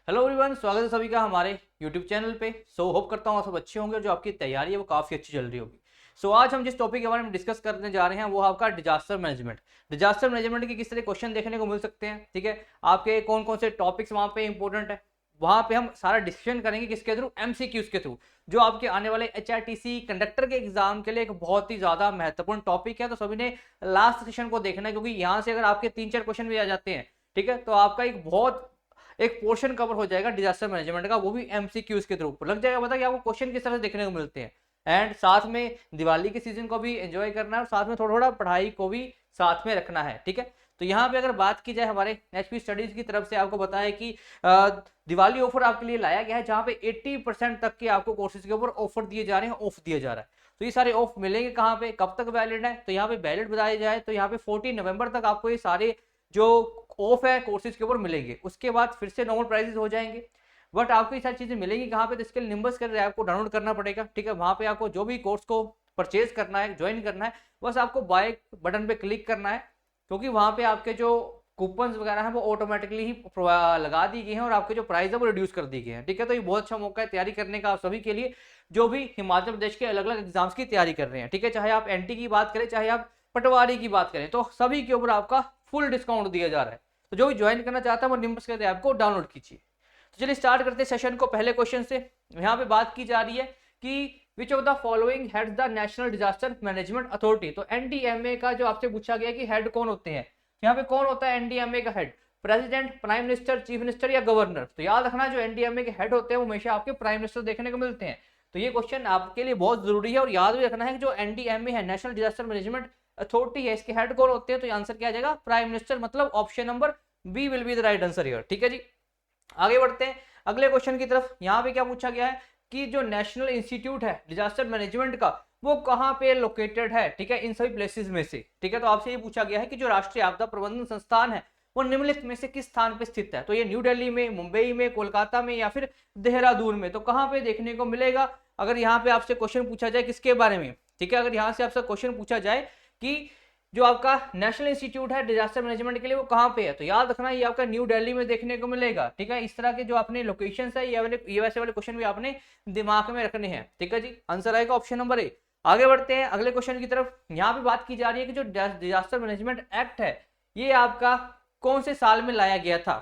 Hello everyone, स्वागत है सभी का हमारे यूट्यूब चैनल पे। होप करता हूँ आप सब अच्छे होंगे और जो आपकी तैयारी है वो काफ़ी अच्छी चल रही होगी। आज हम जिस टॉपिक के बारे में डिस्कस करने जा रहे हैं वो आपका डिजास्टर मैनेजमेंट। डिजास्टर मैनेजमेंट के किस तरह क्वेश्चन देखने को मिल सकते हैं, ठीक है, आपके कौन कौन से टॉपिक्स वहाँ पे इंपॉर्टेंट है, वहाँ पे हम सारा डिस्कशन करेंगे किसके थ्रू, एमसीक्यूज के थ्रू, जो आपके आने वाले एचआरटीसी कंडक्टर के एग्जाम के लिए एक बहुत ही ज़्यादा महत्वपूर्ण टॉपिक है। तो सभी ने लास्ट सेशन को देखना है, क्योंकि यहाँ से अगर आपके 3-4 क्वेश्चन भी आ जाते हैं, ठीक है, तो आपका एक पोर्शन कवर हो जाएगा डिजास्टर मैनेजमेंट का, वो भी एमसीक्यूज के थ्रू लग जाएगा पता कि आपको क्वेश्चन किस तरह से देखने को मिलते हैं। एंड साथ में दिवाली के सीजन को भी एंजॉय करना है और साथ में थोड़ा थोड़ा पढ़ाई को भी साथ में रखना है, ठीक है। तो यहाँ पे अगर बात की जाए हमारे एचपी स्टडीज की तरफ से, आपको पता है कि दिवाली ऑफर आपके लिए लाया गया है, जहाँ पे 80% तक के आपको कोर्सेज के ऊपर ऑफर दिए जा रहे हैं, ऑफ दिया जा रहा है। तो ये सारे ऑफ मिलेंगे कहाँ पे, कब तक वैलिड है, तो यहाँ पे वैलिड बताया जाए तो यहाँ पे 14 नवंबर तक आपको ये सारे जो ऑफ है कोर्सेज के ऊपर मिलेंगे। उसके बाद फिर से नॉर्मल प्राइसेस हो जाएंगे, बट आपको ये सारी चीजें मिलेंगी कहाँ पे, तो इसके लिए निम्बस कर ऐप को डाउनलोड करना पड़ेगा, ठीक है। वहां पे आपको जो भी कोर्स को परचेज करना है, ज्वाइन करना है, बस आपको बाय बटन पे क्लिक करना है, क्योंकि वहां पे आपके जो कूपन वगैरह है वो ऑटोमेटिकली ही लगा दी गई हैं और आपके जो प्राइस है वो रिड्यूस कर दी गई है, ठीक है। तो ये बहुत अच्छा मौका है तैयारी करने का आप सभी के लिए, जो भी हिमाचल प्रदेश के अलग अलग एग्जाम्स की तैयारी कर रहे हैं, ठीक है। चाहे आप एनटी की बात करें, चाहे आप पटवारी की बात करें, तो सभी के ऊपर आपका फुल डिस्काउंट दिया जा रहा है। तो जो भी ज्वाइन करना चाहता है वो निम्बस के ऐप को डाउनलोड कीजिए। तो चलिए स्टार्ट करते हैं सेशन को पहले क्वेश्चन से। यहाँ पे बात की जा रही है कि which of the following heads the national disaster management authority. तो एनडीएमए का जो आपसे पूछा गया कि हेड कौन होते हैं, यहाँ पे कौन होता है एनडीएमए का head, president, prime minister, chief minister या गवर्नर। तो याद रखना जो एनडीएमए के हेड होते हैं वो हमेशा आपके प्राइम मिनिस्टर देखने को मिलते हैं। तो ये क्वेश्चन आपके लिए बहुत जरूरी है और याद भी रखना है कि जो एनडीएमए है, नेशनल डिजास्टर मैनेजमेंट अथॉरिटी है, इसके हेड कौन होते हैं, तो आंसर क्या आ जाएगा, प्राइम मिनिस्टर, मतलब option number B will be the right answer here, ठीक है जी। आगे बढ़ते हैं अगले क्वेश्चन की तरफ। यहाँ पे क्या पूछा गया है कि जो नेशनल इंस्टीट्यूट है डिजास्टर मैनेजमेंट का वो कहाँ पे लोकेटेड है, ठीक है, इन सभी प्लेसेस में से, ठीक है। तो आपसे ये पूछा गया है कि जो राष्ट्रीय आपदा प्रबंधन संस्थान है वो निम्नलिखित में से किस स्थान पे स्थित है। तो ये न्यू दिल्ली में, मुंबई में, कोलकाता में या फिर देहरादून में, तो कहाँ पे देखने को मिलेगा। अगर यहाँ पे आपसे क्वेश्चन पूछा जाए किसके बारे में, ठीक है, अगर यहाँ से आपसे क्वेश्चन पूछा जाए कि जो आपका नेशनल इंस्टीट्यूट है डिजास्टर मैनेजमेंट के लिए वो कहाँ पे है, तो याद रखना ये आपका न्यू दिल्ली में देखने को मिलेगा, ठीक है। इस तरह के जो अपने लोकेशंस है ये वैसे वाले क्वेश्चन भी आपने दिमाग में रखने हैं, ठीक है जी। आंसर आएगा ऑप्शन नंबर ए। आगे बढ़ते हैं अगले क्वेश्चन की तरफ। यहाँ पे बात की जा रही है कि जो डिजास्टर मैनेजमेंट एक्ट है ये आपका कौन से साल में लाया गया था।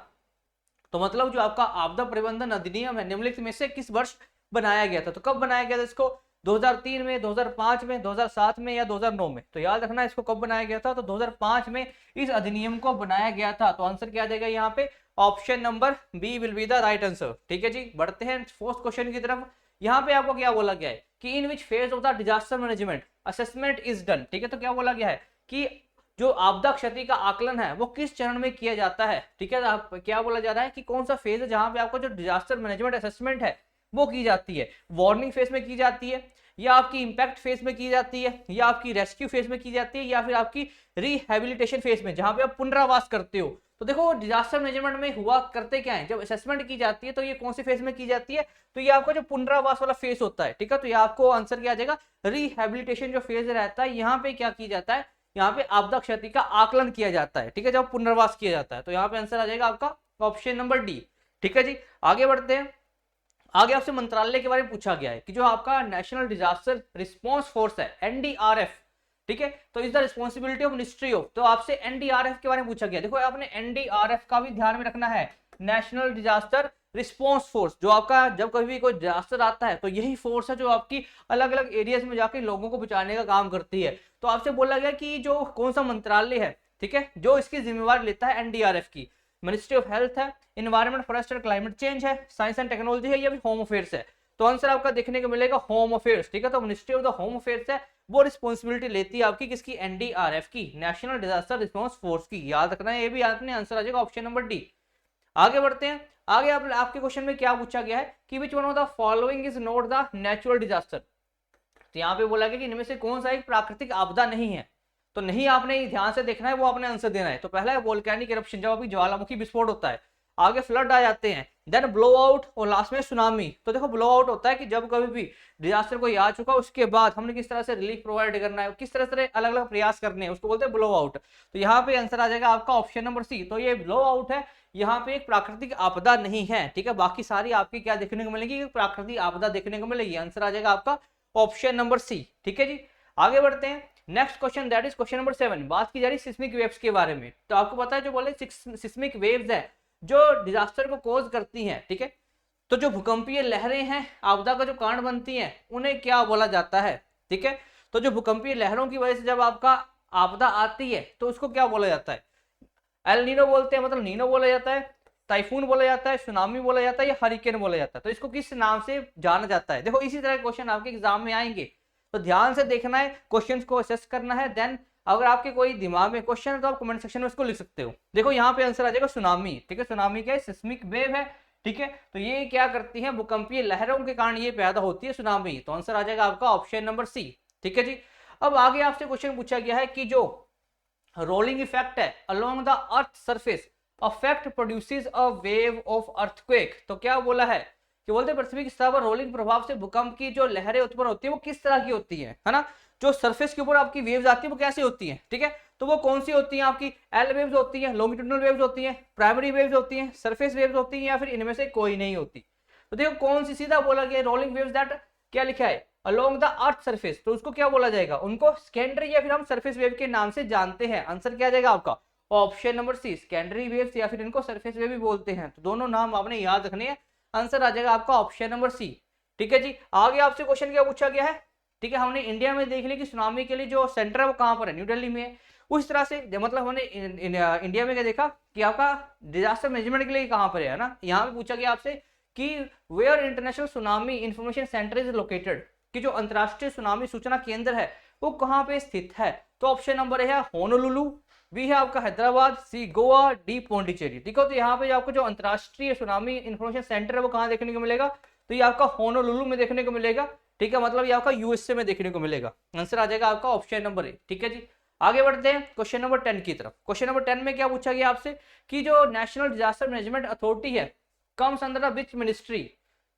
तो मतलब जो आपका आपदा प्रबंधन अधिनियम है निम्नलिखित में से किस वर्ष बनाया गया था। तो कब बनाया गया था इसको, 2003 में, 2005 में, 2007 में या 2009 में। तो याद रखना इसको कब बनाया गया था, तो 2005 में इस अधिनियम को बनाया गया था। तो आंसर क्या आ जाएगा यहाँ पे, option number B will be the right answer, ठीक है जी। बढ़ते हैं फोर्थ क्वेश्चन की तरफ। यहाँ पे आपको क्या बोला गया है कि in which phase of the disaster management assessment is done, ठीक है। तो क्या बोला गया है कि जो आपदा क्षति का आकलन है वो किस चरण में किया जाता है, ठीक है। आप क्या बोला जा रहा है कि कौन सा फेज है जहां पे आपको जो डिजास्टर मैनेजमेंट असेसमेंट है वो की जाती है, वार्निंग फेज में की जाती है, या आपकी इंपैक्ट फेज में की जाती है, या आपकी रेस्क्यू फेज में की जाती है, या फिर आपकी रिहेबिलिटेशन फेज में जहां पे आप पुनरावास करते हो। तो देखो डिजास्टर मैनेजमेंट में हुआ करते क्या है, जब असेसमेंट की जाती है तो ये कौन से फेज में की जाती है, तो ये आपका जो पुनरावास वाला फेज होता है, ठीक है। तो ये आपको आंसर क्या आ जाएगा, रिहेबिलिटेशन जो फेज रहता है यहाँ पे क्या किया जाता है, यहाँ पे आपदा क्षति का आकलन किया जाता है, ठीक है, जब पुनर्वास किया जाता है। तो यहाँ पे आंसर आ जाएगा आपका ऑप्शन नंबर डी, ठीक है जी। आगे बढ़ते हैं। आगे आपसे मंत्रालय के बारे में पूछा गया है कि जो आपका नेशनल डिजास्टर रिस्पांस फोर्स है एनडीआरएफ, ठीक है, तो is the responsibility of ministry of. तो आपसे एनडीआरएफ के बारे में पूछा गया। देखो आपने एनडीआरएफ का भी ध्यान में रखना है, नेशनल डिजास्टर रिस्पांस फोर्स, जो आपका जब कभी भी कोई डिजास्टर आता है तो यही फोर्स है जो आपकी अलग अलग एरियाज में जाकर लोगों को बचाने का काम करती है। तो आपसे बोला गया कि जो कौन सा मंत्रालय है, ठीक है, जो इसकी जिम्मेवारी लेता है एनडीआरएफ की, मिनिस्ट्री ऑफ हेल्थ है, environment, forest and climate change है, साइंस एंड टेक्नोलॉजी है, या फिर होम अफेयर्स है। तो आंसर आपका देखने को मिलेगा होम अफेयर्स, ठीक है। तो ministry of the home affairs है, वो रिस्पॉन्सिबिलिटी लेती है आपकी किसकी, एनडीआरएफ की, नेशनल डिजास्टर रिस्पांस फोर्स की। याद रखना है ये भी आपने आंसर आ जाएगा ऑप्शन नंबर डी। आगे बढ़ते हैं। आगे आपके क्वेश्चन में क्या पूछा गया है कि which one of the following is not the natural disaster. तो यहाँ पे बोला गया कि इनमें से कौन सा एक प्राकृतिक आपदा नहीं है। तो नहीं आपने ध्यान से देखना है, वो आपने आंसर देना है। तो पहला है वोल्केनिक इरप्शन, जब अभी ज्वालामुखी विस्फोट होता है, आगे फ्लड आ जाते हैं, देन ब्लो आउट, और लास्ट में सुनामी। तो देखो ब्लो आउट होता है कि जब कभी भी डिजास्टर कोई आ चुका उसके बाद हमने किस तरह से रिलीफ प्रोवाइड करना है, किस तरह से अलग अलग प्रयास करने हैं, उसको बोलते हैं ब्लो आउट। तो यहाँ पे आंसर आ जाएगा आपका ऑप्शन नंबर सी। तो ये ब्लो आउट है, यहाँ पे एक प्राकृतिक आपदा नहीं है, ठीक है, बाकी सारी आपकी क्या देखने को मिलेगी, प्राकृतिक आपदा देखने को मिलेगी। आंसर आ जाएगा आपका ऑप्शन नंबर सी, ठीक है जी। आगे बढ़ते हैं, next question, that is question number 7। बात की जा रही सिस्मिक वेव्स के बारे में। तो आपको पता है जो बोले सिस्मिक वेव्स है जो डिजास्टर को कॉज करती हैं, ठीक है, तो जो भूकंपीय लहरें हैं आपदा का जो कारण बनती हैं उन्हें क्या बोला जाता है, ठीक है। तो जो भूकंपीय लहरों की वजह से जब आपका आपदा आती है तो उसको क्या बोला जाता है, एल नीनो बोलते हैं, मतलब नीनो बोला जाता है, टाइफून बोला जाता है, सुनामी बोला जाता है या हरिकेन बोला जाता है। तो इसको किस नाम से जाना जाता है। देखो इसी तरह क्वेश्चन आपके एग्जाम में आएंगे, तो ध्यान से देखना है, क्वेश्चंस को असेस करना है, देन अगर आपके कोई दिमाग में क्वेश्चन है तो आप कमेंट सेक्शन में उसको लिख सकते हो। देखो यहाँ पे आंसर आ जाएगा सुनामी, ठीक है, सुनामी क्या है, सिस्मिक वेव है, ठीक है। तो ये क्या करती है, भूकंपीय लहरों के कारण ये पैदा होती है सुनामी। तो आंसर आ जाएगा आपका ऑप्शन नंबर सी, ठीक है जी। अब आगे आपसे क्वेश्चन पूछा गया है कि जो रोलिंग इफेक्ट है along the earth surface affect produces a wave of earthquake. तो क्या बोला है कि बोलते हैं पृथ्वी की सतह पर रोलिंग प्रभाव से भूकंप की जो लहरें उत्पन्न होती है वो किस तरह की होती है ना। जो सरफेस के ऊपर आपकी वेव्स आती है वो कैसी होती है, ठीक है। तो वो कौन सी होती है, आपकी एल वेव्स होती है, लॉन्गिट्यूडिनल वेव्स होती है, प्राइमरी वेव्स होती है, सरफेस वेव्स होती है, या फिर इनमें से कोई नहीं होती। तो देखो कौन सी, सीधा बोला गया रोलिंग वेव्स दैट क्या लिखा है अलोंग द अर्थ सरफेस, तो उसको क्या बोला जाएगा, उनको सेकेंडरी या फिर हम सरफेस वेव के नाम से जानते हैं। आंसर क्या आ जाएगा आपका option number C, secondary waves या फिर इनको सरफेस वेव भी बोलते हैं। तो दोनों नाम आपने याद रखने हैं। आंसर आ जाएगा आपका ऑप्शन नंबर सी, ठीक है जी। आगे आपसे क्वेश्चन क्या पूछा गया है, ठीक है, हमने इंडिया में देख लिया कि सुनामी के लिए जो सेंटर है वो कहां पर है, न्यू दिल्ली में है। उस तरह से मतलब हमने इंडिया में क्या देखा कि आपका डिजास्टर मैनेजमेंट के लिए कहां पर है ना। यहाँ पे पूछा गया आपसे कि where international tsunami information centre is located, कि जो अंतरराष्ट्रीय सुनामी सूचना केंद्र है वो कहां पे स्थित है। तो ऑप्शन नंबर है होनोलुलु, बी है आपका हैदराबाद, सी गोवा, डी पौंडीचेरी, ठीक है। तो यहाँ पे आपको जो अंतरराष्ट्रीय सुनामी इंफॉर्मेशन सेंटर है वो कहाँ देखने को मिलेगा, तो ये आपका होनोलुलु में देखने को मिलेगा, ठीक है, मतलब ये आपका यूएसए में देखने को मिलेगा। आंसर आ जाएगा आपका ऑप्शन नंबर ए, ठीक है जी। आगे बढ़ते हैं क्वेश्चन नंबर 10 की तरफ। क्वेश्चन नंबर 10 में क्या पूछा गया आपसे कि जो नेशनल डिजास्टर मैनेजमेंट अथॉरिटी है कम्स अंडर विच मिनिस्ट्री।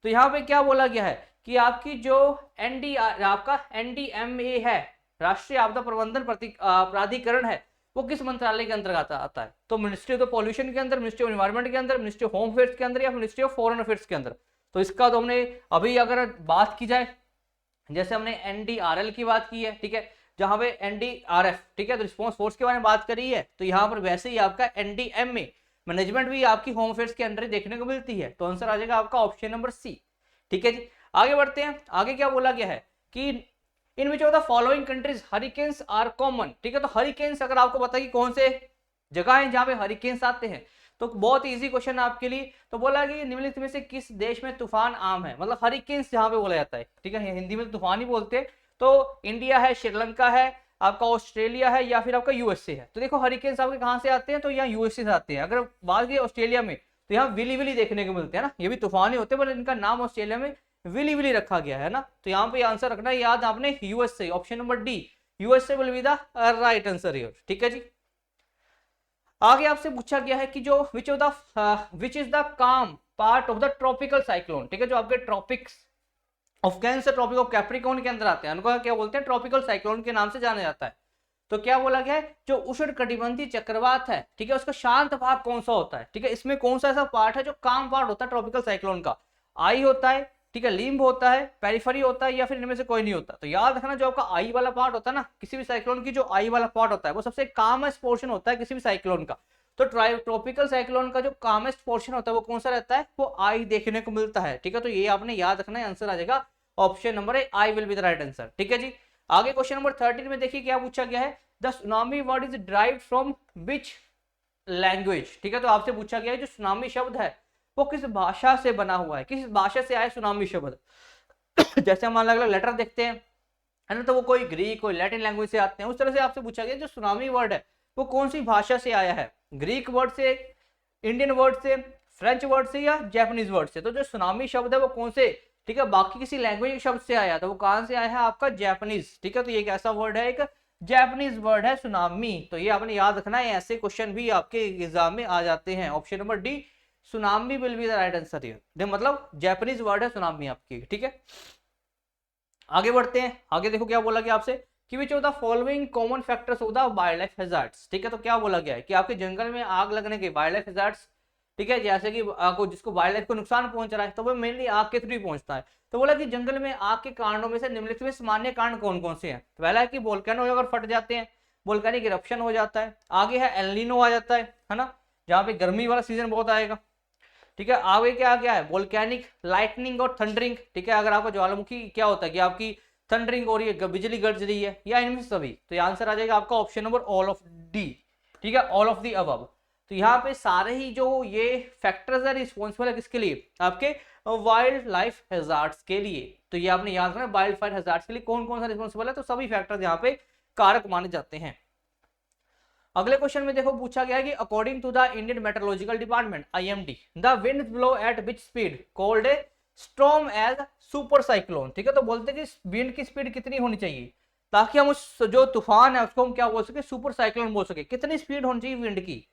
तो यहाँ पे क्या बोला गया है कि आपकी जो आपका एनडीएमए है, राष्ट्रीय आपदा प्रबंधन प्राधिकरण है, वो किस मंत्रालय के अंतर्गत आता है। तो मिनिस्ट्री ऑफ पॉल्यूशन के अंदर, मिनिस्ट्री ऑफ एनवायरमेंट के अंदर, मिनिस्ट्री ऑफ होम अफेयर्स के अंदर, या मिनिस्ट्री ऑफ फॉरेन अफेयर्स के अंदर। तो इसका तो हमने अभी अगर बात की जाए, जैसे हमने एनडीआरएल की बात की है, ठीक है, जहां पे एनडीआरएफ, ठीक है, तो रिस्पॉन्स फोर्स के बारे में बात करी है, तो यहाँ पर वैसे ही आपका एनडीएमए मैनेजमेंट भी आपकी होम अफेयर्स के अंदर देखने को मिलती है। तो आंसर आ जाएगा आपका ऑप्शन नंबर सी, ठीक है जी। आगे बढ़ते हैं, आगे क्या बोला गया है कि in which of the following countries hurricanes are common, ठीक है। तो हरिकेन्स अगर आपको पता है कि कौन से जगह है जहां पे हरिकेन्स आते हैं, तो बहुत इजी क्वेश्चन है आपके लिए। तो बोला कि निम्नलिखित में से किस देश में तूफान आम है, मतलब हरिकेन्स जहां पे बोला जाता है, ठीक है, हिंदी में तूफान ही बोलते हैं। तो इंडिया है, श्रीलंका है, आपका ऑस्ट्रेलिया है, या फिर आपका यूएसए है। तो देखो हरिकेन्स आपके कहां से आते हैं, तो यहाँ यूएसए से आते हैं। अगर बात की ऑस्ट्रेलिया में, तो यहाँ विली विली देखने को मिलते हैं ना, ये भी तूफान ही होते हैं, पर इनका नाम ऑस्ट्रेलिया में विली विली रखा गया है ना। तो यहाँ पे आंसर रखना याद आपने USA, option number D, USA will be the right answer here, ठीक है जी। आगे आपसे पूछा गया है कि जो which is the calm part of the tropical cyclone, ठीक है, जो आपके tropics of Cancer, tropic of Capricorn के अंदर आते हैं, उनको क्या बोलते हैं, ट्रॉपिकल साइक्लोन के नाम से जाना जाता है। तो क्या बोला गया है, जो उष्ण कटिबंधीय चक्रवात है, ठीक है, उसका शांत भाग कौन सा होता है, ठीक है, इसमें कौन सा ऐसा पार्ट है जो काम पार्ट होता है ट्रॉपिकल साइक्लोन का, आई होता है, ठीक है, लिम्ब होता है, पेरिफेरी होता है, या फिर इनमें से कोई नहीं होता। तो याद रखना जो आपका आई वाला पार्ट होता है ना, किसी भी साइक्लोन की जो आई वाला पार्ट होता है वो सबसे कामेस्ट पोर्शन होता है किसी भी साइक्लोन का। तो ट्रॉपिकल साइक्लोन का जो कामेस्ट पोर्शन होता है वो कौन सा रहता है, वो आई देखने को मिलता है, ठीक है। तो ये आपने याद रखना है, आंसर आ जाएगा option number A, I will be the right answer, ठीक है जी। आगे क्वेश्चन नंबर 13 में देखिए क्या पूछा गया है, the tsunami word is derived from which language, ठीक है। तो आपसे पूछा गया है जो सुनामी शब्द है वो किस भाषा से बना हुआ है, किस भाषा से आया सुनामी शब्द। जैसे हम अलग अलग लेटर देखते हैं, है ना, तो वो कोई ग्रीक, कोई लैटिन लैंग्वेज से आते हैं। उस तरह से आपसे पूछा गया जो सुनामी वर्ड है वो कौन सी भाषा से आया है, ग्रीक वर्ड से, इंडियन वर्ड से, फ्रेंच वर्ड से, या जैपनीज वर्ड से। तो जो सुनामी शब्द है वो कौन से, ठीक है, बाकी किसी लैंग्वेज के शब्द से आया, तो वो कहां से आया है, आपका जैपनीज, ठीक है। तो ये एक ऐसा वर्ड है, एक जैपनीज वर्ड है सुनामी। तो ये आपने याद रखना है, ऐसे क्वेश्चन भी आपके एग्जाम में आ जाते हैं। Option number D, tsunami will be the right answer here, मतलब जैपनीज वर्ड है सुनामी आपकी, ठीक है। आगे बढ़ते हैं, आगे देखो क्या बोला गया आपसे कि which of the following common factors of the wild life hazards, ठीक है। तो क्या बोला गया है कि आपके जंगल में आग लगने के वाइल्ड लाइफ हैजार्ड्स ठीक है, जैसे कि आपको जिसको वाइल्ड लाइफ को नुकसान पहुंच रहा है तो वो मेनली आग के थ्रू ही पहुंचता है। तो बोला कि जंगल में आग के कारणों में से निम्नलिखित में सामान्य कारण कौन कौन से हैं। तो पहला है कि वोल्केनो अगर फट जाते हैं, वोल्केनिक इरप्शन हो जाता है। आगे है एल्निनो आ जाता है ना, जहाँ पे गर्मी वाला सीजन बहुत आएगा। ठीक है, आगे क्या क्या है, वोल्केनिक लाइटनिंग और थंडरिंग। ठीक है, अगर आपका ज्वालामुखी क्या होता है कि आपकी थंडरिंग हो रही है, बिजली गरज रही है, या इनमें से सभी, तो ये आंसर आ जाएगा आपका option number all of D. ठीक है, ऑल ऑफ दी अबव। तो यहाँ पे सारे ही जो ये फैक्टर्स है रिस्पॉन्सिबल है किसके लिए, आपके वाइल्ड लाइफ हैजार्ड्स के लिए। तो ये आपने याद रखना, वाइल्ड लाइफ हैजार्ड्स के लिए कौन कौन सा रिस्पॉन्सिबल है, तो सभी फैक्टर्स यहाँ पे कारक माने जाते हैं। अगले क्वेश्चन में देखो पूछा गया है कि according to the Indian meteorological department IMD the wind blow at which speed called a storm as super cyclone. ठीक है, तो बोलते हैं कि विंड की स्पीड कितनी होनी चाहिए ताकि हम उस जो तूफान है उसको हम क्या बोल सके, सुपर साइक्लोन बोल सके। कितनी स्पीड होनी चाहिए विंड की,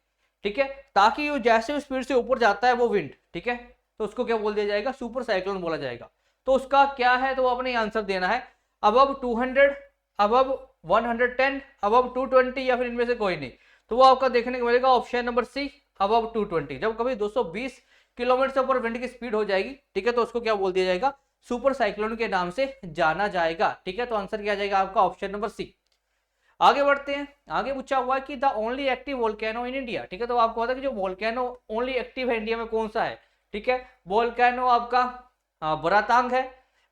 ठीक है, ताकि वो जैसे स्पीड से ऊपर जाता है वो विंड, ठीक है, तो उसको क्या बोल दिया जाएगा, सुपर साइक्लोन बोला जाएगा। तो उसका क्या है, तो अपने आंसर देना है अबव 200, अबव 110, अबव 220, या फिर इनमें से कोई नहीं। तो वो आपका देखने को मिलेगा ऑप्शन नंबर सी, अबव 220। जब कभी 220 किलोमीटर से ऊपर विंड की स्पीड हो जाएगी, ठीक है, तो उसको क्या बोल दिया जाएगा, सुपर साइक्लोन के नाम से जाना जाएगा। ठीक है, तो आंसर क्या जाएगा आपका ऑप्शन नंबर सी। आगे बढ़ते हैं, आगे पूछा हुआ है कि the only active volcano in India. ठीक है, तो आपको पता है कि जो वोल्केनो ओनली एक्टिव है इंडिया में कौन सा है। ठीक है, वोल्केनो आपका बुरातांग है,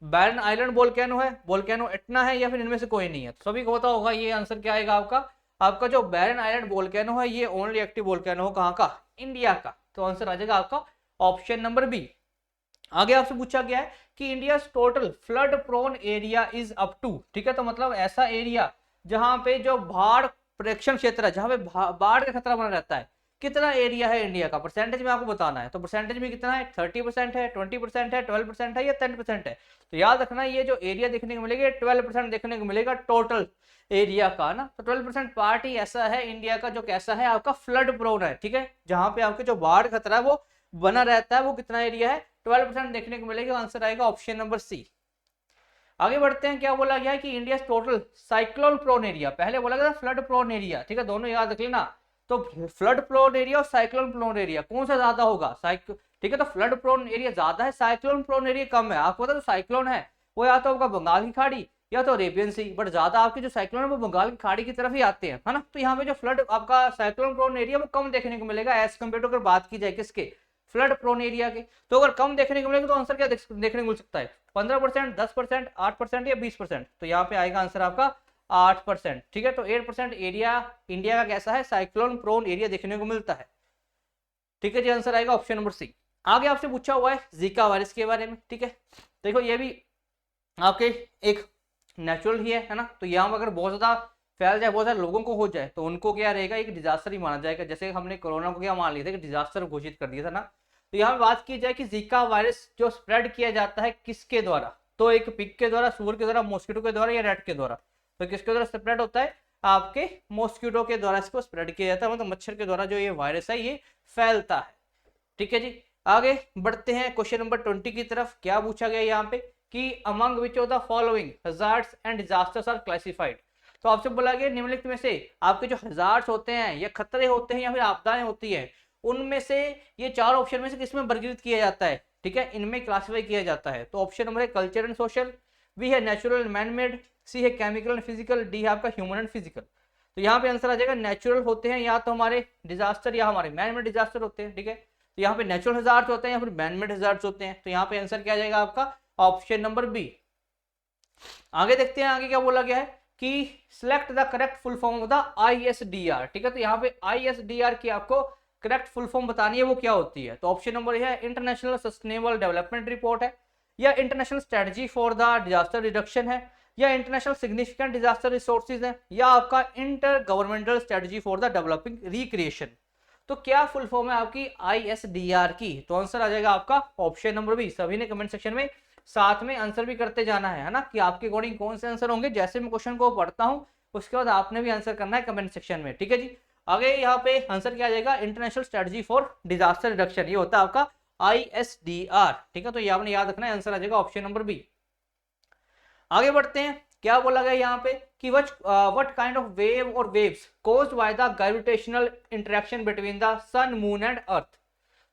बैरन आइलैंड वोल्केनो है, वोल्केनो एटना है, या फिर इनमें से कोई नहीं है। तो सभी को पता होगा ये आंसर क्या आएगा आपका, आपका जो बैरन आइलैंड वोल्केनो है ये ओनली एक्टिव वोल्केनो हो कहाँ का, इंडिया का। तो आंसर आ जाएगा आपका ऑप्शन नंबर बी। आगे आपसे पूछा गया है कि India total flood prone area is up to. ठीक है, तो मतलब ऐसा एरिया जहां पे जो बाढ़ प्रेक्षण क्षेत्र है, जहां पे बाढ़ का खतरा बना रहता है, कितना एरिया है इंडिया का, परसेंटेज में आपको बताना है। तो परसेंटेज में कितना है, 30% है, 20% है, 12% है, या 10% है। तो याद रखना ये जो एरिया देखने को मिलेगा 12% देखने को मिलेगा टोटल एरिया का ना। तो 12% पार्ट ही ऐसा है इंडिया का जो कैसा है, आपका फ्लड प्रोन है। ठीक है, जहां पे आपके जो बाढ़ खतरा है वो बना रहता है, वो कितना एरिया है, 12% देखने को मिलेगा। आंसर आएगा ऑप्शन नंबर सी। आगे बढ़ते हैं, क्या बोला गया है कि India total cyclone prone area, पहले बोला गया था फ्लड प्रोन एरिया। ठीक है, दोनों याद रख लेना। तो फ्लड प्रोन एरिया और साइक्लोन प्रोन एरिया कौन सा ज्यादा होगा, ठीक है, तो फ्लड प्रोन एरिया ज्यादा है, साइक्लोन प्रोन एरिया कम है। आपको पता है जो साइक्लोन है वो या तो आपका बंगाल की खाड़ी या तो अरेबियन सी, बट ज्यादा आपके जो साइक्लोन है वो बंगाल की खाड़ी की तरफ ही आते हैं, है ना। तो यहाँ पे जो फ्लड आपका साइक्लोन प्रोन एरिया वो कम देखने को मिलेगा एज कम्पेयर टू अगर बात की जाए किसके, फ्लड प्रोन एरिया के। तो अगर कम देखने को मिलेगा तो आंसर क्या देखने को मिल सकता है, 15%, 10%, 8% या 20%। तो यहाँ पे आएगा आंसर आपका 8%। ठीक है, तो 8% एरिया इंडिया का कैसा है, साइक्लोन प्रोन एरिया देखने को मिलता है। ठीक है जी, आंसर आएगा ऑप्शन नंबर सी। आगे आपसे पूछा हुआ है जीका वायरस के बारे में। ठीक है, देखो ये भी आपके एक नेचुरल ही है ना। तो यहाँ अगर बहुत ज्यादा फैल जाए, बहुत सारे लोगों को हो जाए, तो उनको क्या रहेगा, एक डिजास्टर ही माना जाएगा। जैसे हमने कोरोना को क्या मान लिया था कि डिजास्टर घोषित कर दिया था ना। तो यहाँ बात की जाए कि जीका वायरस जो स्प्रेड किया जाता है किसके द्वारा, तो एक पिग के द्वारा, सूअर के द्वारा, मॉस्किटो के द्वारा, या रेट के द्वारा। तो किसके द्वारा स्प्रेड होता है, आपके मॉस्किटो के द्वारा इसको स्प्रेड किया जाता है, मतलब मच्छर के द्वारा जो ये वायरस है ये फैलता है। ठीक है जी, आगे बढ़ते हैं क्वेश्चन नंबर 20 की तरफ। क्या पूछा गया यहाँ पे कि among which of the following hazards and disasters are classified. तो आपसे बोला गया निम्नलिखित में से आपके जो हजार्ड्स होते हैं या खतरे होते हैं या फिर आपदाएं होती है, उनमें से ये चार ऑप्शन में से किसमें वर्गीकृत किया जाता है। ठीक है, इनमें क्लासिफाई किया जाता है। तो ऑप्शन नंबर है कल्चर एंड सोशल, बी है नेचुरल एंड मैन मेड, सी है केमिकल एंड फिजिकल, डी है आपका ह्यूमन एंड फिजिकल। तो यहाँ पे आंसर आ जाएगा नेचुरल होते हैं या तो हमारे डिजास्टर या हमारे मैन मेड डिजास्टर होते हैं। ठीक है, तो यहाँ पे नेचुरल हजार्ड्स होते हैं या फिर मैन मेड हजार्ड्स होते हैं। तो यहाँ पे आंसर क्या आ जाएगा आपका ऑप्शन नंबर बी। आगे देखते हैं, आगे क्या बोला गया है कि select the correct full form of the ISDR। ठीक है, तो यहाँ पे ISDR की आपको करेक्ट फुल फॉर्म बतानी है, वो क्या होती है। तो ऑप्शन नंबर है इंटरनेशनल सस्टेनेबल डेवलपमेंट रिपोर्ट है, या international strategy for the disaster reduction है, या इंटरनेशनल सिग्निफिकेंट डिजास्टर रिसोर्सेज है, या आपका inter governmental strategy for the developing recreation. तो क्या फुल फॉर्म है आपकी ISDR की, तो आंसर आ जाएगा आपका ऑप्शन नंबर बी। सभी ने कमेंट सेक्शन में साथ में आंसर भी करते जाना है ना, कि आपके अकॉर्डिंग कौन से आंसर होंगे। जैसे मैं क्वेश्चन को पढ़ता हूं उसके बाद आपने भी आंसर करना है कमेंट सेक्शन में। ठीक है जी, आगे यहाँ पे आंसर क्या आ जाएगा, international strategy for disaster reduction, ये होता है आपका ISDR। ठीक है, तो ये आपने याद रखना है, आंसर आ जाएगा ऑप्शन नंबर बी। आगे बढ़ते हैं, क्या बोला गया यहाँ पे कि व्हाट काइंड ऑफ वेव और waves caused by the gravitational interaction between the sun, moon and earth.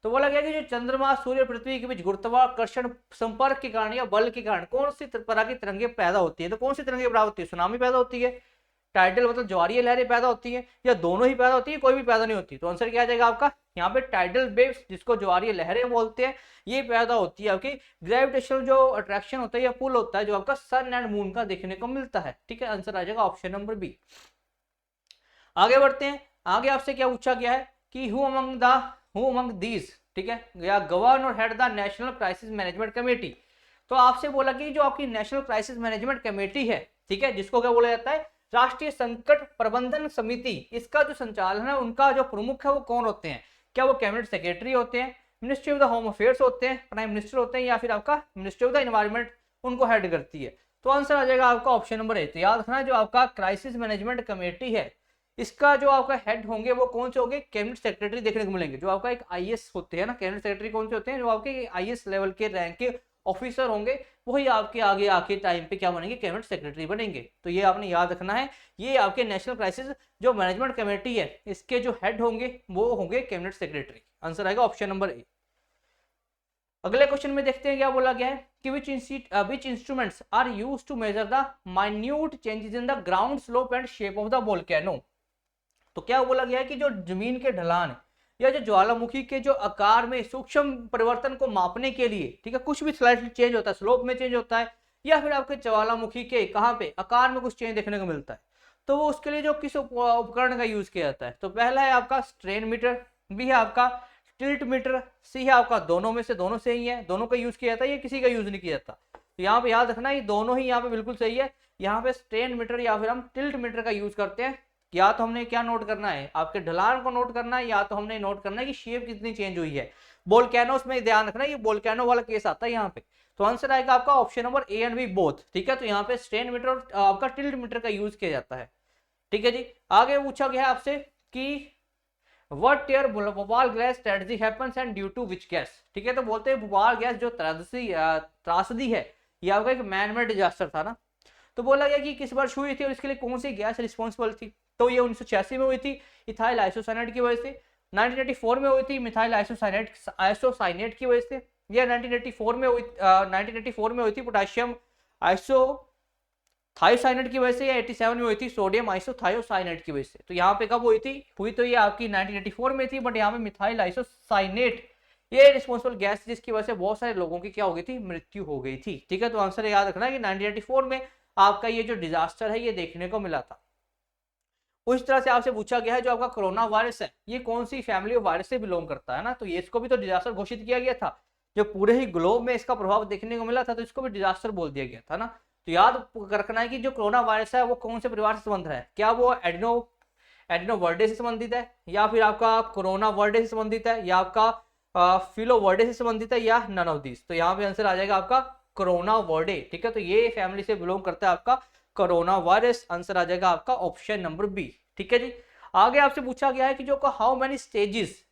तो बोला गया कि जो चंद्रमा सूर्य पृथ्वी के बीच गुरुत्वाकर्षण संपर्क के कारण या बल के कारण कौन सी तरह की तरंगे पैदा होती है, तो कौन सी तरंगे पैदा होती है, सुनामी पैदा होती है, टाइडल मतलब ज्वारीय लहरें पैदा होती है, या दोनों ही पैदा होती है, कोई भी पैदा नहीं होती। तो आंसर क्या आ जाएगा आपका यहाँ पे टाइडल वेव्स, जिसको ज्वारीय लहरें बोलते हैं, ये पैदा होती है आपकी ग्रेविटेशनल जो अट्रैक्शन होता है या पुल होता है जो आपका सन एंड मून का देखने को मिलता है। ठीक है, आंसर आ जाएगा ऑप्शन नंबर बी। आगे बढ़ते हैं, आगे आपसे क्या पूछा गया है कि हु अमंग दीज, ठीक है, या गवर्न और head the national crisis management committee. तो आपसे बोला कि जो आपकी नेशनल क्राइसिस मैनेजमेंट कमेटी है, ठीक है, जिसको क्या बोला जाता है, राष्ट्रीय संकट प्रबंधन समिति, इसका जो संचालन है उनका जो प्रमुख है वो कौन होते हैं, क्या वो कैबिनेट सेक्रेटरी होते हैं, ministry of the home affairs होते हैं, प्राइम मिनिस्टर होते हैं, या फिर आपका मिनिस्ट्री ऑफ द एनवायरमेंट उनको हेड करती है। तो आंसर आ जाएगा आपका ऑप्शन नंबर ए। तो याद रखना जो आपका क्राइसिस मैनेजमेंट कमेटी है, इसका जो आपका हेड होंगे वो कौन से होंगे, कैबिनेट सेक्रेटरी देखने को मिलेंगे। जो आपका एक आईएएस होते हैं ना, कैबिनेट सेक्रेटरी कौन से होते हैं, जो आपके आईएएस लेवल के रैंक के ऑफिसर होंगे, वही आपके आगे आके टाइम पे क्या बनेंगे, कैबिनेट सेक्रेटरी बनेंगे। तो ये आपने याद रखना है, ये आपके नेशनल क्राइसिस जो मैनेजमेंट कमेटी है, इसके जो हेड होंगे वो होंगे कैबिनेट सेक्रेटरी। आंसर आएगा ऑप्शन नंबर ए। अगले क्वेश्चन में देखते हैं क्या बोला गया है कि which instruments are used to measure the minute changes in the ground slope and shape of the volcano। तो क्या बोला गया है कि जो जमीन के ढलान या जो ज्वालामुखी के जो आकार में सूक्ष्म परिवर्तन को मापने के लिए, ठीक है, कुछ भी स्लाइटली चेंज होता है, स्लोप में चेंज होता है, या फिर आपके ज्वालामुखी के कहाँ पे आकार में कुछ चेंज देखने को मिलता है, तो वो उसके लिए जो किस उपकरण का यूज किया जाता है। तो पहला है आपका स्ट्रेन मीटर, बी है आपका टिल्ट मीटर, सी है आपका दोनों में से, दोनों से ही है, दोनों का यूज किया जाता है, ये किसी का यूज नहीं किया जाता। तो यहाँ पे याद रखना ये दोनों ही यहाँ पे बिल्कुल सही है। यहाँ पे स्ट्रेन मीटर या फिर हम टिल्ट मीटर का यूज करते हैं। या तो हमने क्या नोट करना है, आपके ढलान को नोट करना है, या तो हमने नोट करना है कि शेप कितनी चेंज हुई है। वोल्केनोस में ध्यान रखना, ये वोल्केनो वाला केस आता है यहाँ पे। तो आंसर आएगा आपका option number A and B both. ठीक है, तो यहाँ पे स्ट्रेन मीटर और आपका टिल्ट मीटर का यूज किया जाता है। ठीक है जी, आगे पूछा गया है आपसे कि What year Bhopal gas tragedy happens and due to which gas. ठीक है, तो बोलते हैं भोपाल गैस जो त्रासदी है, ये आपका एक मैन मेड डिजास्टर था ना। तो बोला गया कि किस वर्ष हुई थी और इसके लिए कौन सी गैस रिस्पॉन्सिबल थी। तो ये 1986 में हुई थी इथाइल आइसोसाइनेट की वजह से, 1984 में हुई थी मिथाइल आइसोसाइनेट की वजह से, या 1984 में हुई थी पोटेशियम थायोसाइनेट की वजह से, या 87 में हुई थी सोडियम आइसोथायोसाइनेट की वजह से। तो यहाँ पे कब हुई थी, हुई तो ये आपकी 1984 में थी, बट यहाँ पे मिथाइल आइसोसाइनेट ये रिस्पॉन्सिबल गैस जिसकी वजह से बहुत सारे लोगों की क्या हो गई थी, मृत्यु हो गई थी। ठीक है, तो आंसर याद रखना है कि 1984 में आपका ये जो डिजास्टर है ये देखने को मिला था। उस तरह से आपसे पूछा गया है जो आपका कोरोना वायरस है ये कौन सी फैमिली ऑफ वायरस से बिलोंग करता है ना। तो ये इसको भी तो डिजास्टर घोषित किया गया था, जो पूरे ही ग्लोब में इसका प्रभाव देखने को मिला था, तो इसको भी डिजास्टर बोल दिया गया था ना। तो याद रखना है कि जो कोरोना वायरस है वो कौन से परिवार से संबंधित है, क्या वो एडिनोवर्डे से संबंधित है, या फिर आपका कोरोना वर्डे से संबंधित है, या आपका फिलोवर्डे से संबंधित है, या नन ऑफ दिस। तो यहाँ पे आंसर आ जाएगा आपका कोरोना वर्डे। ठीक है, तो ये फैमिली से बिलोंग करता है आपका कोरोना वायरस। आंसर आ जाएगा आपका ऑप्शन नंबर बी। ठीक है जी, आगे आपसे पूछा गया है कि जो हाउ मेनी स्टेजेस,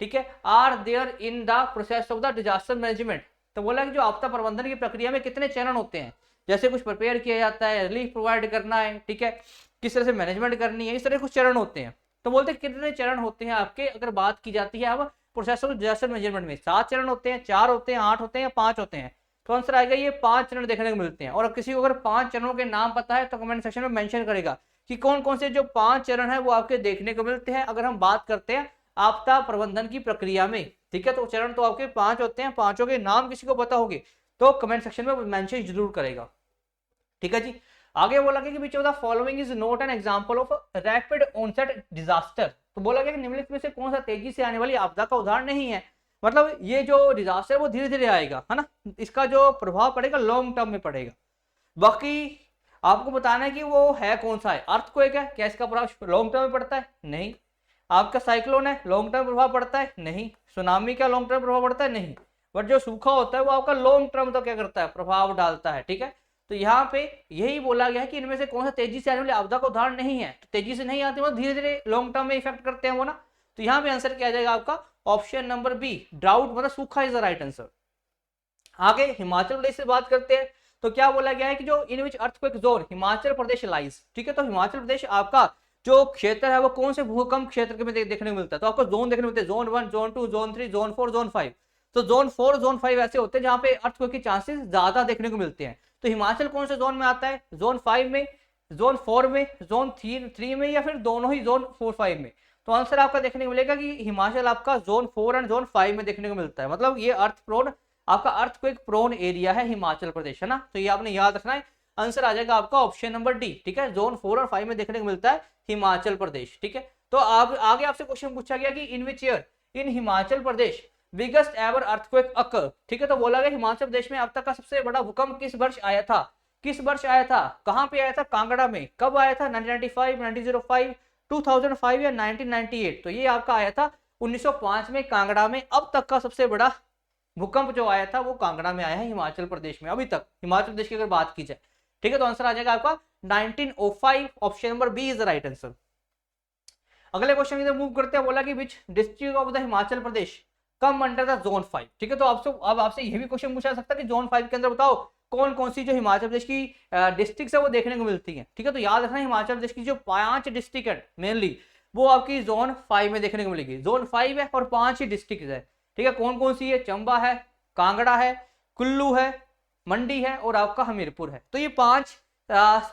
ठीक है, are there in the process of the disaster management. तो बोला कि जो आपदा प्रबंधन की प्रक्रिया में कितने चरण होते हैं, जैसे कुछ प्रिपेयर किया जाता है, रिलीफ प्रोवाइड करना है, ठीक है, किस तरह से मैनेजमेंट करनी है, इस तरह कुछ चरण होते हैं। तो बोलते हैं कितने चरण होते हैं आपके, अगर बात की जाती है अब प्रोसेस ऑफ डिजास्टर मैनेजमेंट में, 7 चरण होते हैं, 4 होते हैं, 8 होते हैं, या 5 होते हैं। तो आंसर आएगा ये 5 चरण देखने को मिलते हैं। और किसी को अगर 5 चरणों के नाम पता है तो कमेंट सेक्शन में मेंशन करेगा कि कौन कौन से जो 5 चरण है वो आपके देखने को मिलते हैं अगर हम बात करते हैं आपदा प्रबंधन की प्रक्रिया में। ठीक है, तो चरण तो आपके 5 होते हैं, 5 के नाम किसी को पता होंगे तो कमेंट सेक्शन में मेंशन जरूर करेगा। ठीक है जी, आगे बोला गया कि which of the following is not an example of rapid onset disaster. तो बोला गया कि निम्नलिखित में से कौन सा तेजी से आने वाली आपदा का उदाहरण नहीं है। मतलब ये जो डिजास्टर वो धीरे धीरे आएगा, है ना, इसका जो प्रभाव पड़ेगा लॉन्ग टर्म में पड़ेगा। बाकी आपको बताना है कि वो है कौन सा है। अर्थक्वेक है, क्या इसका प्रभाव लॉन्ग टर्म में पड़ता है? नहीं। आपका साइक्लोन है, लॉन्ग टर्म प्रभाव पड़ता है? नहीं। सुनामी का लॉन्ग टर्म प्रभाव पड़ता है? नहीं। बट जो सूखा होता है वो आपका लॉन्ग टर्म तो क्या करता है, प्रभाव डालता है। ठीक है, तो यहाँ पे यही बोला गया है कि इनमें से कौन सा तेजी से आने वाली आपदा का उदाहरण नहीं है। तो तेजी से नहीं आती, मतलब धीरे धीरे लॉन्ग टर्म में इफेक्ट करते हैं वो ना। तो यहाँ पे आंसर क्या आ जाएगा आपका ऑप्शन नंबर बी, ड्राउट मतलब सूखा इज द राइट आंसर। आगे हिमाचल प्रदेश से बात करते हैं तो क्या बोला गया है कि जो इन विच earthquake zone Himachal Pradesh lies. ठीक है, तो हिमाचल प्रदेश आपका जो क्षेत्र है वो कौन से भूकंप क्षेत्र के में देखने को मिलता है? तो आपको जोन देखने को मिलते हैं, zone 1, zone 2, zone 3, zone 4, zone 5। तो जोन 4, जोन 5 ऐसे होते हैं जहां पे अर्थक्वेक के चांसेस ज्यादा देखने को मिलते हैं। तो हिमाचल कौन से जोन में आता है? जोन 5 में, जोन 4 में, जोन 3 में, या फिर दोनों ही जोन 4, 5 में? तो आंसर आपका देखने को मिलेगा कि हिमाचल आपका जोन 4 एंड जोन 5 में देखने को मिलता है। मतलब ये आपका अर्थक्वेक प्रोन एरिया है हिमाचल प्रदेश, है ना। तो ये आपने याद रखना है। आंसर आ जाएगा आपका ऑप्शन नंबर डी, ठीक है। जोन 4 और 5 में देखने को मिलता है हिमाचल प्रदेश, ठीक है। तो आगे आपसे क्वेश्चन पूछा गया कि in which year in Himachal Pradesh biggest ever earthquake occur, ठीक है। तो बोला गया हिमाचल प्रदेश में अब तक का सबसे बड़ा भूकंप किस वर्ष आया था? किस वर्ष आया था? कहां पे आया था? कांगड़ा में। कब आया था? 1995, 1905, 2005 या 1998? तो ये आपका आया था 1905 में कांगड़ा में। अब तक का सबसे बड़ा भूकंप जो आया था वो कांगड़ा में आया है हिमाचल प्रदेश में, अभी तक हिमाचल प्रदेश की अगर बात की जाए, ठीक है। तो आंसर आ जाएगा आपका 1905, option number B is the right answer. अगले क्वेश्चन की तरफ मूव करते हैं। बोला कि which district of the Himachal Pradesh come under the zone 5, ठीक है। तो आपसे यह भी क्वेश्चन पूछा जा सकता है कि जोन 5 के अंदर बताओ कौन कौन सी जो हिमाचल प्रदेश की डिस्ट्रिक्ट है वो देखने को मिलती है, ठीक है। तो याद रखना हिमाचल प्रदेश की जो 5 डिस्ट्रिक्ट है मेनली वो आपकी जोन 5 में देखने को मिलेगी। जोन 5 है और 5 ही डिस्ट्रिक्ट है, ठीक है। कौन कौन सी है? चंबा है, कांगड़ा है, कुल्लू है, मंडी है और आपका हमीरपुर है। तो ये 5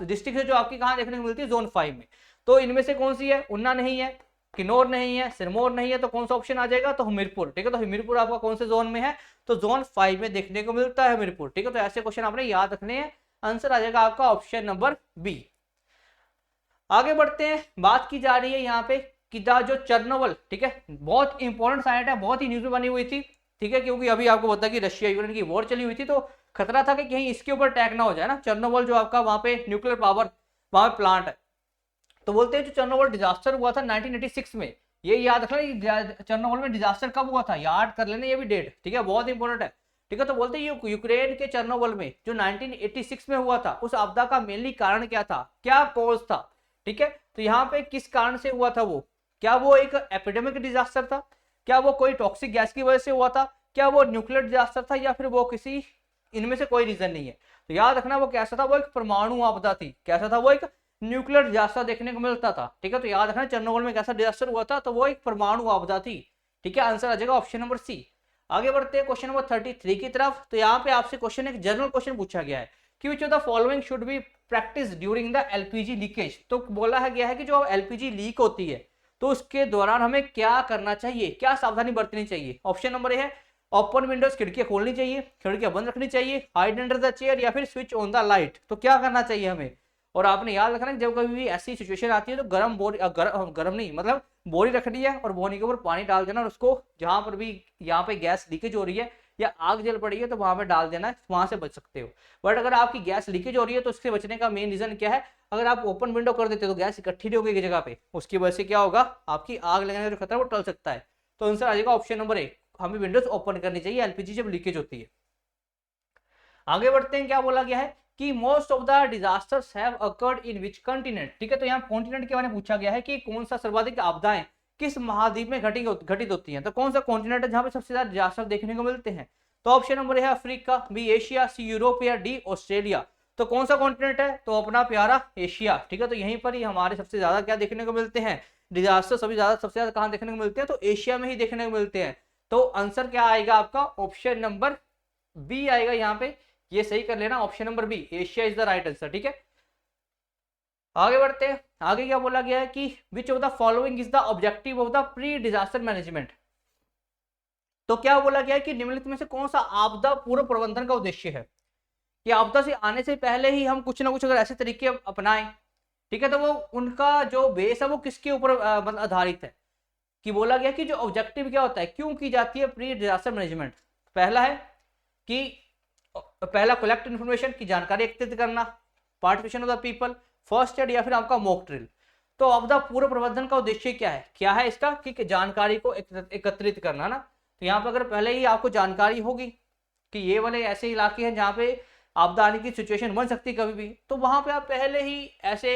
डिस्ट्रिक्ट है जो आपकी कहां देखने को मिलती है? जोन 5 में। तो इनमें से कौन सी है? ऊना नहीं है, किन्नौर नहीं है, सिरमौर नहीं है, तो कौन सा ऑप्शन आ जाएगा? तो हमीरपुर, ठीक है। तो हमीरपुर आपका कौन से जोन में है? तो जोन 5 में देखने को मिलता है हमीरपुर, ठीक है। तो ऐसे क्वेश्चन आपने याद रखने हैं। आंसर आ जाएगा आपका ऑप्शन नंबर बी। आगे बढ़ते हैं। बात की जा रही है यहाँ पे कि जो चेरनोबिल, ठीक है, बहुत इंपॉर्टेंट साइट है, बहुत ही न्यूज में बनी हुई थी, ठीक है। क्योंकि अभी आपको पता है कि रशिया यूक्रेन की वॉर चली हुई थी, तो खतरा था कि कहीं इसके ऊपर अटैक ना हो जाए ना। चेरनोबिल जो आपका वहां पे न्यूक्लियर पावर वहां पे प्लांट है। तो बोलते हैं जो चेरनोबिल डिजास्टर हुआ था 1986 में, ये याद रखना चेरनोबिल में डिजास्टर कब हुआ था, याद कर लेना ये भी डेट, ठीक है, बहुत इंपॉर्टेंट है, ठीक है। तो बोलते हैं यूक्रेन के चेरनोबिल में जो 1986 में हुआ था उस आपदा का मेनली कारण क्या था, क्या कॉज था, ठीक है। तो यहाँ पे किस कारण से हुआ था वो? क्या वो एक एपिडेमिक डिजास्टर था? क्या वो कोई टॉक्सिक गैस की वजह से हुआ था? क्या वो न्यूक्लियर डिजास्टर था? या फिर वो किसी इनमें से कोई रीजन नहीं है? तो याद रखना वो कैसा था, वो एक परमाणु आपदा थी। कैसा था? वो एक न्यूक्लियर डिजास्टर देखने को मिलता था, ठीक है। तो याद रखना चेरनोबिल में कैसा डिजास्टर हुआ था, तो वो एक परमाणु आपदा थी, ठीक है। आंसर आ जाएगा ऑप्शन नंबर सी। आगे बढ़ते हैं क्वेश्चन नंबर 33 की तरफ। तो यहाँ पे आपसे क्वेश्चन एक जनरल क्वेश्चन पूछा गया है कि which of the following should be practice during the LPG leakage. तो बोला है गया है कि जो एलपीजी लीक होती है तो उसके दौरान हमें क्या करना चाहिए, क्या सावधानी बरतनी चाहिए। ऑप्शन नंबर ए है ओपन विंडोज, खिड़कियां खोलनी चाहिए, खिड़कियां बंद रखनी चाहिए, हाइड अंडर द चेयर, या फिर स्विच ऑन द लाइट। तो क्या करना चाहिए हमें? और आपने याद रखना जब कभी भी ऐसी सिचुएशन आती है तो गर्म नहीं मतलब बोरी रखनी है और बोरी के ऊपर पानी डाल देना और उसको जहां पर भी यहाँ पे गैस लीकेज हो रही है या आग जल पड़ी है तो वहां पे डाल देना है, वहां से बच सकते हो। बट अगर आपकी गैस लीकेज हो रही है तो उससे बचने का मेन रीजन क्या है? अगर आप ओपन विंडो कर देते हो तो गैस इकट्ठी नहीं होगी एक जगह पे, उसकी वजह से क्या होगा, आपकी आग लगने का जो खतरा वो टल सकता है। तो आंसर आ जाएगा ऑप्शन नंबर ए, हमें विंडोज ओपन करनी चाहिए एलपीजी जब लीकेज होती है। आगे बढ़ते हैं। क्या बोला गया है कि most of the disasters have occurred in which continent, ठीक है। तो यहाँ कॉन्टिनेंट के बारे में पूछा गया है कि कौन सा सर्वाधिक आपदाएं किस महाद्वीप में घटित होती हैं। तो कौन सा कॉन्टिनेंट है जहां पे सबसे ज्यादा डिजास्टर देखने को मिलते हैं? तो ऑप्शन नंबर है अफ्रीका, बी एशिया, सी यूरोप या डी ऑस्ट्रेलिया। तो कौन सा कॉन्टिनेंट है? तो अपना प्यारा एशिया, ठीक है। तो यहीं पर ही हमारे सबसे ज्यादा क्या देखने को मिलते हैं, डिजास्टर सबसे ज्यादा कहां देखने को मिलते हैं? तो एशिया में ही देखने को मिलते हैं। तो आंसर क्या आएगा आपका? ऑप्शन नंबर बी आएगा यहाँ पे, ये सही कर लेना, option number B, Asia is the right answer, ठीक है। आगे बढ़ते हैं। आगे क्या बोला गया है कि which of the following is the objective of the pre disaster management. तो क्या बोला गया है कि निम्नलिखित में से कौन सा आपदा पूर्व प्रबंधन का उद्देश्य है कि आपदा से आने से पहले ही हम कुछ ना कुछ अगर ऐसे तरीके अपनाएं, ठीक है, तो वो उनका जो बेस है वो किसके ऊपर मतलब आधारित है। कि बोला गया कि जो ऑब्जेक्टिव क्या होता है, क्यों की जाती है प्री डिजास्टर मैनेजमेंट। पहला है कि पहला कलेक्ट इन्फॉर्मेशन की जानकारी एकत्रित करना, participation of the people, first aid या फिर आपका मॉक ड्रिल। तो आपदा पूर्व प्रबंधन का उद्देश्य क्या है इसका कि जानकारी को एकत्रित करना ना। तो यहाँ पर अगर पहले ही आपको जानकारी होगी कि ये वाले ऐसे इलाके हैं जहाँ पे आपदा आने की सिचुएशन बन सकती है कभी भी, तो वहां पे आप पहले ही ऐसे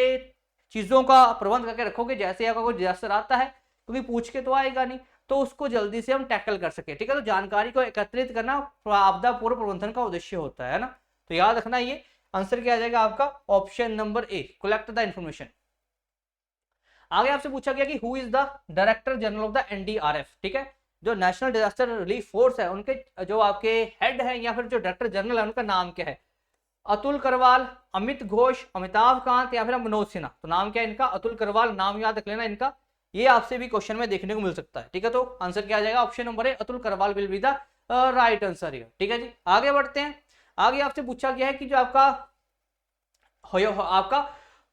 चीजों का प्रबंध करके रखोगे, जैसे आपका कोई डिजास्टर आता है क्योंकि पूछ के तो आएगा नहीं, तो उसको जल्दी से हम टैकल कर सके, ठीक है। तो जानकारी को एकत्रित करना आपदा पूर्व प्रबंधन का उद्देश्य होता है ना। तो याद रखना ये आंसर क्या आ जाएगा आपका? Option number A, collect the information. आगे आपसे पूछा गया कि who is the director general of the NDRF, ठीक है, जो नेशनल डिजास्टर रिलीफ फोर्स है उनके जो आपके हेड है या फिर जो डायरेक्टर जनरल है उनका नाम क्या है? अतुल करवाल, अमित घोष, अमिताभ कांत या फिर मनोज सिन्हा। तो नाम क्या है इनका? अतुल करवाल, नाम याद रख लेना इनका, ये आपसे भी क्वेश्चन में देखने को मिल सकता है, ठीक है। तो आंसर क्या आ जाएगा? Option number A Atul Karwal will be the right answer here, ठीक है जी। आगे बढ़ते हैं। आगे आपसे पूछा गया है कि जो आपका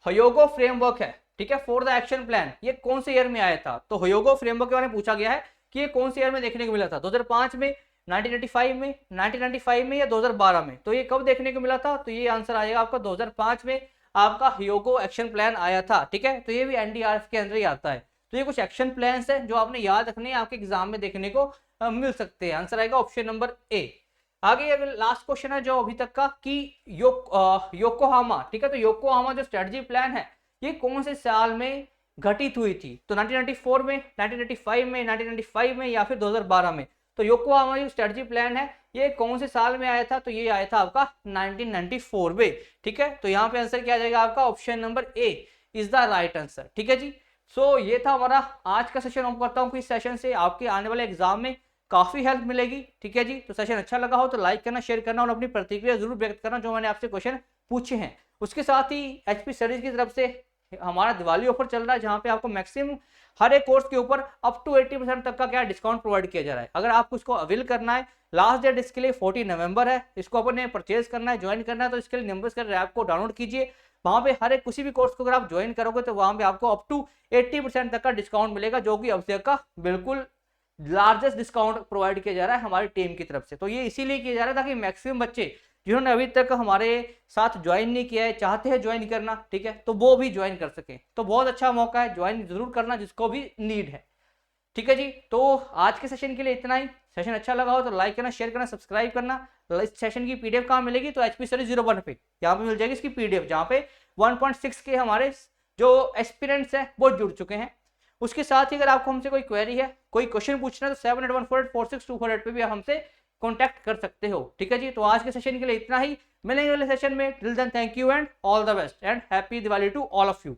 हयोगो फ्रेमवर्क है, ठीक है, फॉर द एक्शन प्लान, ये कौन से ईयर में आया था? तो हयोगो फ्रेमवर्क के बारे में पूछा गया है कि ये कौन से ईयर में देखने को मिला था? 2005 में, 1995 में, 1995 में या 2012 में? तो ये कब देखने को मिला था? तो ये आंसर आएगा आपका 2005 में आपका हयोगो एक्शन प्लान आया था, ठीक है। तो ये भी एनडीआरएफ के अंदर ही आता है। तो ये कुछ एक्शन प्लान्स है जो आपने याद रखने हैं, आपके एग्जाम में देखने को मिल सकते हैं। आंसर आएगा ऑप्शन नंबर ए। आगे अगर लास्ट क्वेश्चन है जो अभी तक का कि योकोहामा, ठीक है, तो योकोहामा जो स्ट्रेटजी प्लान है ये कौन से साल में घटित हुई थी? तो 1994 में, 1995 में, 1995 में या फिर 2012 में? तो योकोहामा जो स्ट्रेटजी प्लान है ये कौन से साल में आया था? तो ये आया था आपका 1994 में, ठीक है। तो यहाँ पे आंसर क्या आ जाएगा आपका? Option number A is the right answer, ठीक है जी। सो ये था हमारा आज का सेशन। होप करता हूँ कि इस सेशन से आपके आने वाले एग्जाम में काफी हेल्प मिलेगी, ठीक है जी। तो सेशन अच्छा लगा हो तो लाइक करना, शेयर करना और अपनी प्रतिक्रिया जरूर व्यक्त करना जो मैंने आपसे क्वेश्चन पूछे हैं। उसके साथ ही एचपी स्टडीज की तरफ से हमारा दिवाली ऑफर चल रहा है जहां पे आपको मैक्सिमम हर एक कोर्स के ऊपर अप टू 80% तक का क्या डिस्काउंट प्रोवाइड किया जा रहा है। अगर आपको इसको अवेल करना है, लास्ट डेट इसके लिए 14 नवंबर है, इसको अपने परचेज करना है, ज्वाइन करना है, तो इसके लिए निंबस कर ऐप को डाउनलोड कीजिए। वहां पे हर एक किसी भी कोर्स को अगर आप ज्वाइन करोगे तो वहां पे आपको अप टू 80% तक का डिस्काउंट मिलेगा, जो कि अब तक का बिल्कुल लार्जेस्ट डिस्काउंट प्रोवाइड किया जा रहा है हमारी टीम की तरफ से। तो ये इसीलिए किया जा रहा है ताकि मैक्सिमम बच्चे जिन्होंने अभी तक हमारे साथ ज्वाइन नहीं किया है, चाहते हैं ज्वाइन करना, ठीक है, तो वो भी ज्वाइन कर सके। तो बहुत अच्छा मौका है, ज्वाइन जरूर करना जिसको भी नीड है, ठीक है जी। तो आज के सेशन के लिए इतना ही। सेशन अच्छा लगा हो तो लाइक करना, शेयर करना, सब्सक्राइब करना। इस सेशन की पीडीएफ कहाँ मिलेगी? तो एचपी स्टडी 01 पे यहाँ पे मिल जाएगी इसकी पीडीएफ, जहाँ पे 1.6 के हमारे जो एस्पिरेंट्स हैं वो जुड़ चुके हैं। उसके साथ ही अगर आपको हमसे कोई क्वेरी है, कोई क्वेश्चन पूछना है तो 7814846248 पे भी आप हमसे कॉन्टैक्ट कर सकते हो, ठीक है जी। तो आज के सेशन के लिए इतना ही, मिलेंगे अगले सेशन में। Till then thank you and all the best and happy Diwali to all of you.